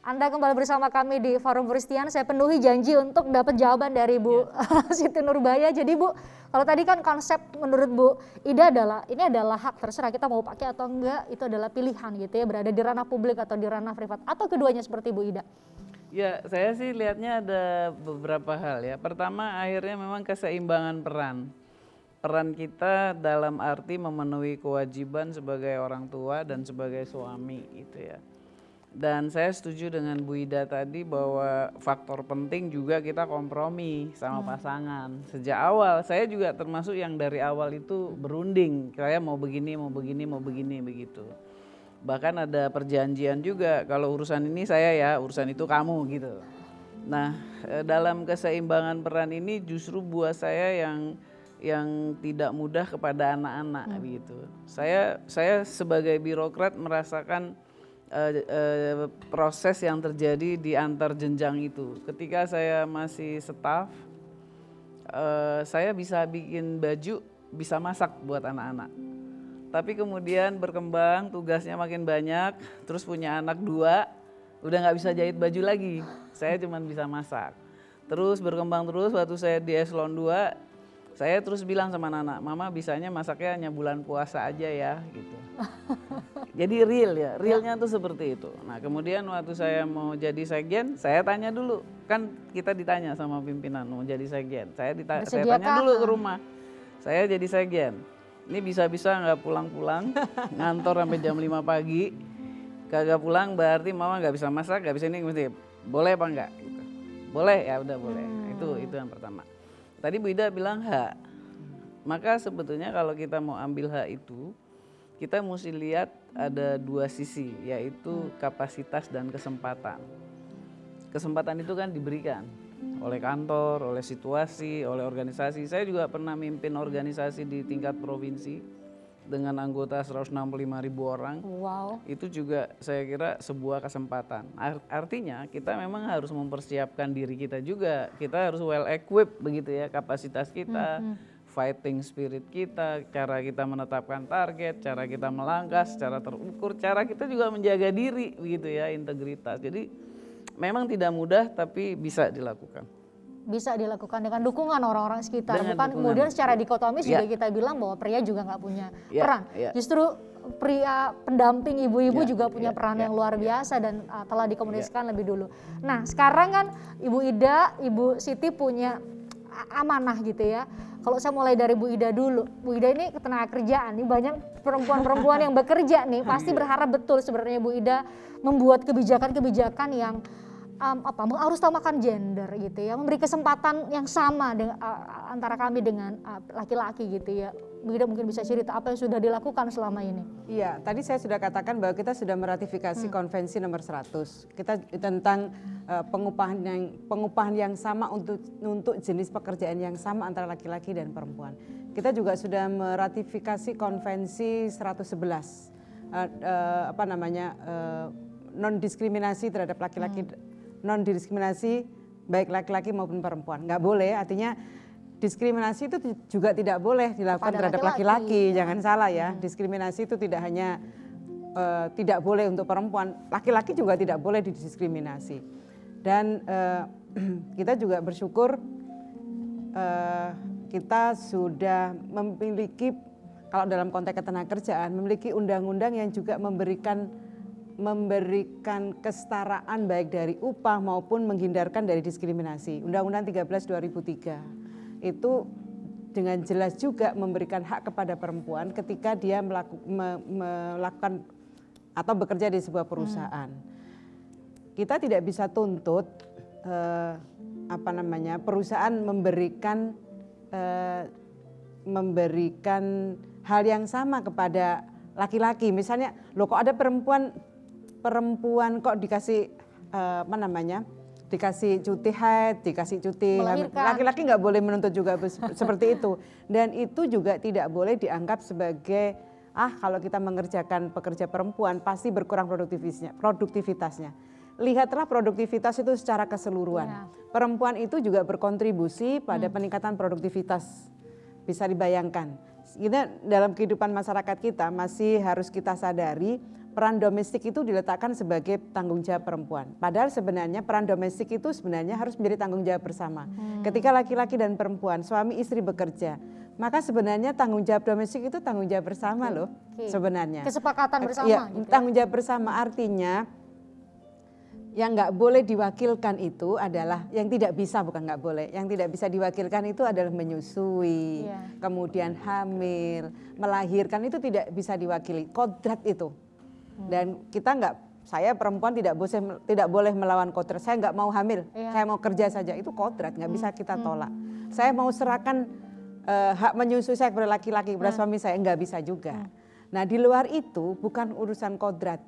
Anda kembali bersama kami di Forum Kristian. Saya penuhi janji untuk dapat jawaban dari Bu Siti Nurbaya. Jadi Bu, kalau tadi kan konsep menurut Bu Ida adalah ini adalah hak, terserah kita mau pakai atau enggak, itu adalah pilihan gitu ya, berada di ranah publik atau di ranah privat, atau keduanya seperti Bu Ida? Ya, saya sih lihatnya ada beberapa hal ya. Pertama, akhirnya memang keseimbangan peran. Peran kita dalam arti memenuhi kewajiban sebagai orang tua dan sebagai suami gitu ya. Dan saya setuju dengan Bu Ida tadi bahwa faktor penting juga kita kompromi sama pasangan. Sejak awal, saya juga termasuk yang dari awal itu berunding. Saya mau begini, mau begini, mau begini, begitu. Bahkan ada perjanjian juga, kalau urusan ini saya ya, urusan itu kamu gitu. Nah, dalam keseimbangan peran ini justru buat saya yang tidak mudah kepada anak-anak begitu. Saya sebagai birokrat merasakan proses yang terjadi di antar jenjang itu. Ketika saya masih staf, saya bisa bikin baju, bisa masak buat anak-anak. Tapi kemudian berkembang, tugasnya makin banyak, terus punya anak 2, udah nggak bisa jahit baju lagi. Saya cuma bisa masak. Terus berkembang terus, waktu saya di eselon 2, saya terus bilang sama anak, mama bisanya masaknya hanya bulan puasa aja ya gitu. Jadi realnya tuh seperti itu. Nah kemudian waktu saya mau jadi sekjen, saya tanya dulu, kan kita ditanya sama pimpinan mau jadi sekjen. Saya tanya dulu ke rumah, saya jadi sekjen, ini bisa-bisa nggak pulang-pulang, ngantor sampai jam 5 pagi, kagak pulang berarti mama nggak bisa masak, nggak bisa ini, mesti boleh apa enggak? Gitu. Boleh ya udah boleh. Itu yang pertama. Tadi Bu Ida bilang hak, maka sebetulnya kalau kita mau ambil hak itu, kita mesti lihat ada 2 sisi, yaitu kapasitas dan kesempatan. Kesempatan itu kan diberikan oleh kantor, oleh situasi, oleh organisasi. Saya juga pernah mimpin organisasi di tingkat provinsi dengan anggota 165.000 orang. Wow. Itu juga saya kira sebuah kesempatan. Artinya kita memang harus mempersiapkan diri kita juga. Kita harus well equipped begitu ya, kapasitas kita, fighting spirit kita, cara kita menetapkan target, cara kita melangkah secara terukur, cara kita juga menjaga diri begitu ya, integritas. Jadi memang tidak mudah tapi bisa dilakukan. Bisa dilakukan dengan dukungan orang-orang sekitar, Dengan bukan dukungan. kemudian secara dikotomis juga kita bilang bahwa pria juga nggak punya peran. Justru pria pendamping ibu-ibu juga punya peran yang luar biasa dan telah dikomunikasikan lebih dulu. Nah sekarang kan Ibu Ida, Ibu Siti punya amanah gitu ya. Kalau saya mulai dari Bu Ida dulu, Bu Ida ini ketenaga kerjaan, nih banyak perempuan-perempuan yang bekerja nih, pasti berharap betul sebenarnya Bu Ida membuat kebijakan-kebijakan yang harus utamakan gender gitu ya, memberi kesempatan yang sama dengan, antara kami dengan laki-laki gitu ya. Bu Ida mungkin bisa cerita apa yang sudah dilakukan selama ini. Iya, tadi saya sudah katakan bahwa kita sudah meratifikasi konvensi nomor 100. Kita tentang pengupahan yang sama untuk jenis pekerjaan yang sama antara laki-laki dan perempuan. Kita juga sudah meratifikasi konvensi 111 non diskriminasi terhadap laki-laki, non diskriminasi baik laki-laki maupun perempuan. Nggak boleh, artinya diskriminasi itu juga tidak boleh dilakukan terhadap laki-laki, jangan salah ya. Diskriminasi itu tidak hanya tidak boleh untuk perempuan, laki-laki juga tidak boleh didiskriminasi. Dan kita juga bersyukur kita sudah memiliki, kalau dalam konteks ketenagakerjaan, memiliki undang-undang yang juga memberikan kesetaraan baik dari upah maupun menghindarkan dari diskriminasi. Undang-Undang 13 2003 itu dengan jelas juga memberikan hak kepada perempuan ketika dia melakukan atau bekerja di sebuah perusahaan. Kita tidak bisa tuntut perusahaan memberikan hal yang sama kepada laki-laki. Misalnya, loh kok ada perempuan kok dikasih dikasih cuti haid, dikasih cuti laki-laki nggak boleh menuntut juga seperti itu. Dan itu juga tidak boleh dianggap sebagai kalau kita mengerjakan pekerja perempuan pasti berkurang produktivitasnya. Lihatlah produktivitas itu secara keseluruhan. Perempuan itu juga berkontribusi pada peningkatan produktivitas. Bisa dibayangkan. Kita dalam kehidupan masyarakat kita masih harus kita sadari peran domestik itu diletakkan sebagai tanggung jawab perempuan. Padahal sebenarnya peran domestik itu sebenarnya harus menjadi tanggung jawab bersama. Ketika laki-laki dan perempuan, suami istri bekerja, maka sebenarnya tanggung jawab domestik itu tanggung jawab bersama loh sebenarnya. Kesepakatan bersama. Ya, gitu tanggung jawab bersama artinya yang nggak boleh diwakilkan itu adalah yang tidak bisa, bukan nggak boleh, yang tidak bisa diwakilkan itu adalah menyusui, kemudian hamil, melahirkan, itu tidak bisa diwakili, kodrat itu. Dan kita nggak, saya perempuan tidak boleh melawan kodrat. Saya nggak mau hamil, saya mau kerja saja, itu kodrat, nggak bisa kita tolak. Saya mau serahkan hak menyusui saya kepada laki-laki, kepada suami saya, nggak bisa juga. Nah di luar itu bukan urusan kodrat,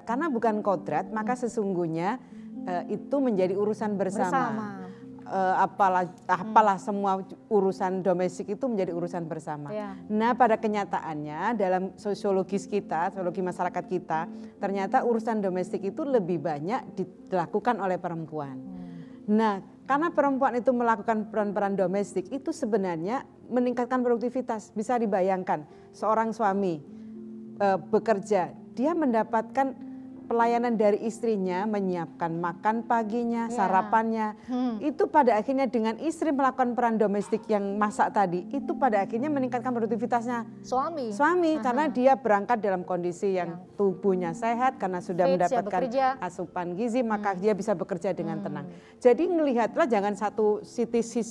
karena bukan kodrat maka sesungguhnya itu menjadi urusan bersama. Apalah semua urusan domestik itu menjadi urusan bersama. Nah pada kenyataannya dalam sosiologis kita, sosiologi masyarakat kita, ternyata urusan domestik itu lebih banyak dilakukan oleh perempuan. Nah karena perempuan itu melakukan peran-peran domestik itu sebenarnya meningkatkan produktivitas. Bisa dibayangkan seorang suami bekerja, dia mendapatkan pelayanan dari istrinya, menyiapkan makan paginya, sarapannya. Itu pada akhirnya dengan istri melakukan peran domestik yang masak tadi, itu pada akhirnya meningkatkan produktivitasnya suami karena dia berangkat dalam kondisi yang tubuhnya sehat karena sudah mendapatkan asupan gizi, maka dia bisa bekerja dengan tenang. Jadi melihatlah jangan satu sisi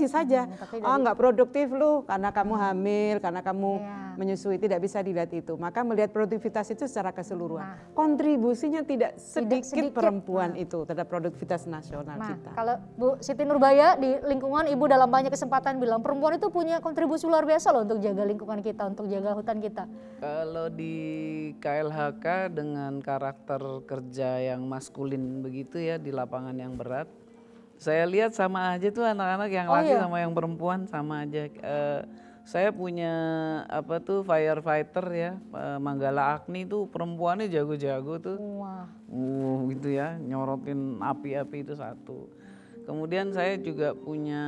saja. Nggak produktif lu karena kamu hamil, karena kamu menyusui, tidak bisa dilihat itu. Maka melihat produktivitas itu secara keseluruhan. Kontribusinya tidak sedikit perempuan itu terhadap produktivitas nasional kita. Kalau Bu Siti Nurbaya di lingkungan Ibu dalam banyak kesempatan bilang perempuan itu punya kontribusi luar biasa loh untuk jaga lingkungan kita, untuk jaga hutan kita. Kalau di KLHK dengan karakter kerja yang maskulin begitu ya, di lapangan yang berat, saya lihat sama aja tuh anak-anak yang laki sama yang perempuan sama aja. Saya punya firefighter ya, Manggala Agni tuh perempuannya jago-jago tuh. Gitu ya, nyorotin api-api itu satu. Kemudian saya juga punya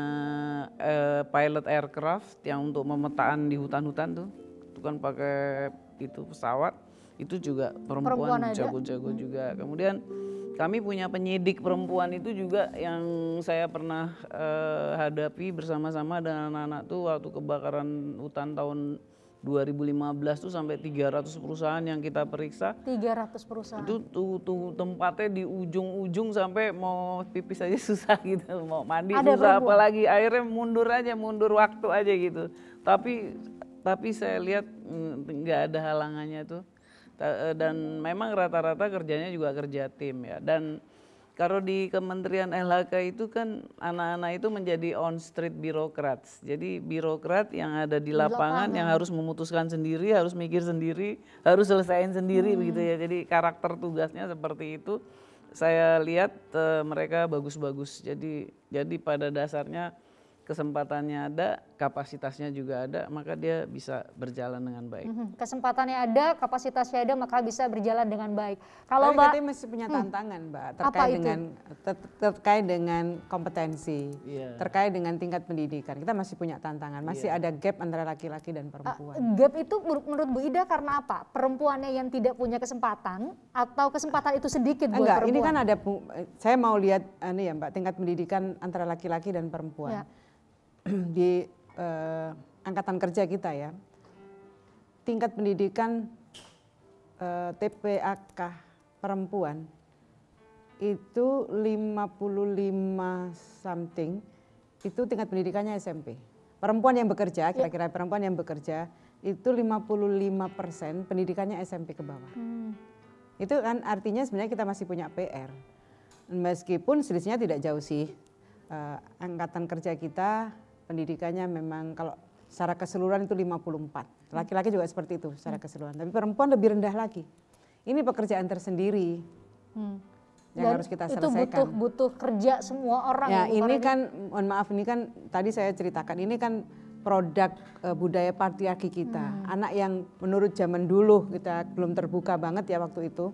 pilot aircraft yang untuk memetaan di hutan-hutan tuh. Itu kan pakai itu pesawat, itu juga perempuan jago-jago juga. Kemudian kami punya penyidik perempuan itu juga yang saya pernah hadapi bersama-sama dengan anak-anak tuh waktu kebakaran hutan tahun 2015 tuh sampai 300 perusahaan yang kita periksa. 300 perusahaan. Itu tuh tempatnya di ujung-ujung sampai mau pipis aja susah gitu, mau mandi susah, apalagi airnya mundur waktu aja gitu. Tapi saya lihat nggak ada halangannya tuh. Dan memang rata-rata kerjanya juga kerja tim ya. Dan kalau di Kementerian LHK itu kan anak-anak itu menjadi on street birokrats. Jadi birokrat yang ada di lapangan yang harus memutuskan sendiri, harus mikir sendiri, harus selesaiin sendiri begitu ya. Jadi karakter tugasnya seperti itu. Saya lihat mereka bagus-bagus. Jadi pada dasarnya kesempatannya ada, kapasitasnya juga ada, maka dia bisa berjalan dengan baik. Kesempatannya ada, kapasitasnya ada, maka bisa berjalan dengan baik. Kalau Mbak katanya masih punya tantangan, Mbak, terkait dengan kompetensi, terkait dengan tingkat pendidikan. Kita masih punya tantangan, masih ada gap antara laki-laki dan perempuan. Gap itu menurut Bu Ida karena apa? Perempuannya yang tidak punya kesempatan atau kesempatan itu sedikit buat perempuan? Ini kan ada, saya mau lihat ya Mbak, tingkat pendidikan antara laki-laki dan perempuan. Di angkatan kerja kita ya, tingkat pendidikan TPAK perempuan itu 55 something, itu tingkat pendidikannya SMP. Perempuan yang bekerja, kira-kira perempuan yang bekerja itu 55% pendidikannya SMP ke bawah. Itu kan artinya sebenarnya kita masih punya PR. Meskipun selisihnya tidak jauh sih, angkatan kerja kita pendidikannya memang kalau secara keseluruhan itu 54. Laki-laki juga seperti itu secara keseluruhan. Tapi perempuan lebih rendah lagi. Ini pekerjaan tersendiri yang harus kita selesaikan. Itu butuh kerja semua orang. Ya ini kan, mohon maaf, ini kan tadi saya ceritakan, ini kan produk budaya patriarki kita. Anak yang menurut zaman dulu kita belum terbuka banget ya waktu itu.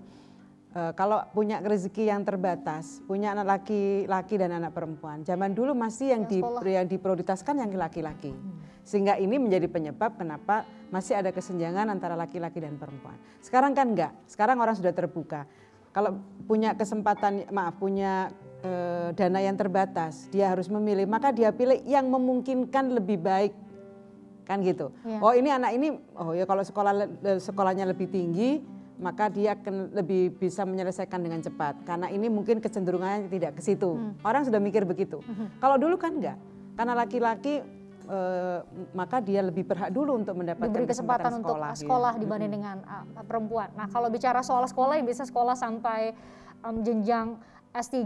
kalau punya rezeki yang terbatas, punya anak laki-laki dan anak perempuan, zaman dulu masih yang diprioritaskan yang laki-laki. Sehingga ini menjadi penyebab kenapa masih ada kesenjangan antara laki-laki dan perempuan. Sekarang kan enggak, sekarang orang sudah terbuka. Kalau punya kesempatan, punya dana yang terbatas, dia harus memilih, maka dia pilih yang memungkinkan lebih baik. Kan gitu. Ya. Oh ini anak ini, oh ya kalau sekolahnya lebih tinggi, maka dia akan lebih bisa menyelesaikan dengan cepat. Karena ini mungkin kecenderungannya tidak ke situ. Orang sudah mikir begitu. Kalau dulu kan enggak. Karena laki-laki maka dia lebih berhak dulu untuk mendapatkan diberi kesempatan untuk sekolah ya. dibanding dengan perempuan. Nah kalau bicara soal sekolah, yang bisa sekolah sampai jenjang S3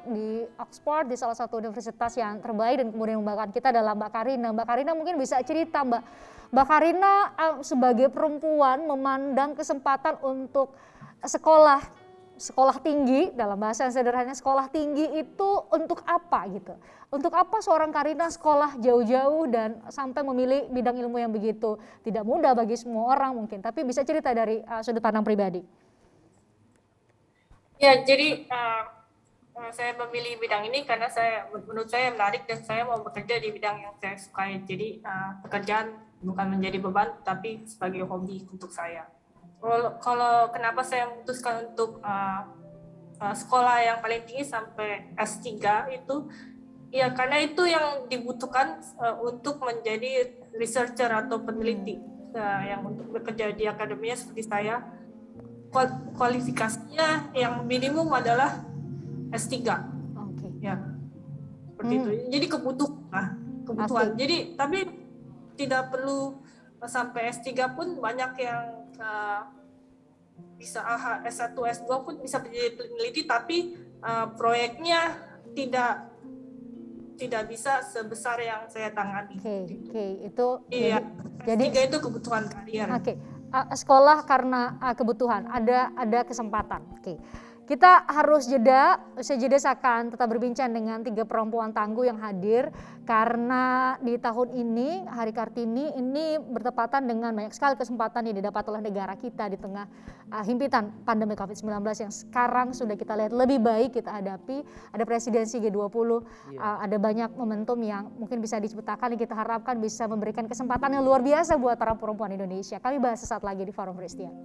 di Oxford, di salah satu universitas yang terbaik dan kemudian membanggakan kita adalah Mbak Karina. Mbak Karina mungkin bisa cerita Mbak Karina sebagai perempuan memandang kesempatan untuk sekolah tinggi, dalam bahasa yang sederhana sekolah tinggi itu untuk apa gitu? Untuk apa seorang Karina sekolah jauh-jauh dan sampai memilih bidang ilmu yang begitu tidak mudah bagi semua orang mungkin, tapi bisa cerita dari sudut pandang pribadi. Ya, jadi saya memilih bidang ini karena menurut saya menarik dan saya mau bekerja di bidang yang saya sukai. Jadi pekerjaan bukan menjadi beban, tapi sebagai hobi untuk saya. Kalau kenapa saya memutuskan untuk sekolah yang paling tinggi sampai S3 itu, ya karena itu yang dibutuhkan untuk menjadi researcher atau peneliti yang untuk bekerja di akademia seperti saya. Kualifikasinya yang minimum adalah S3. Okay. Ya. Seperti itu. Jadi kebutuhan. Okay. Jadi tapi tidak perlu sampai S3 pun banyak yang bisa S1, S2 pun bisa menjadi peneliti, tapi proyeknya tidak bisa sebesar yang saya tangani. Oke. Itu iya. Jadi S3 itu kebutuhan karier. Oke. Sekolah karena kebutuhan, ada kesempatan. Oke. Kita harus jeda akan tetap berbincang dengan 3 perempuan tangguh yang hadir karena di tahun ini Hari Kartini ini bertepatan dengan banyak sekali kesempatan yang didapat oleh negara kita di tengah himpitan pandemi COVID-19 yang sekarang sudah kita lihat lebih baik kita hadapi. Ada presidensi G20, ada banyak momentum yang mungkin bisa diciptakan, yang kita harapkan bisa memberikan kesempatan yang luar biasa buat para perempuan Indonesia. Kami bahas sesaat lagi di Forum Christian.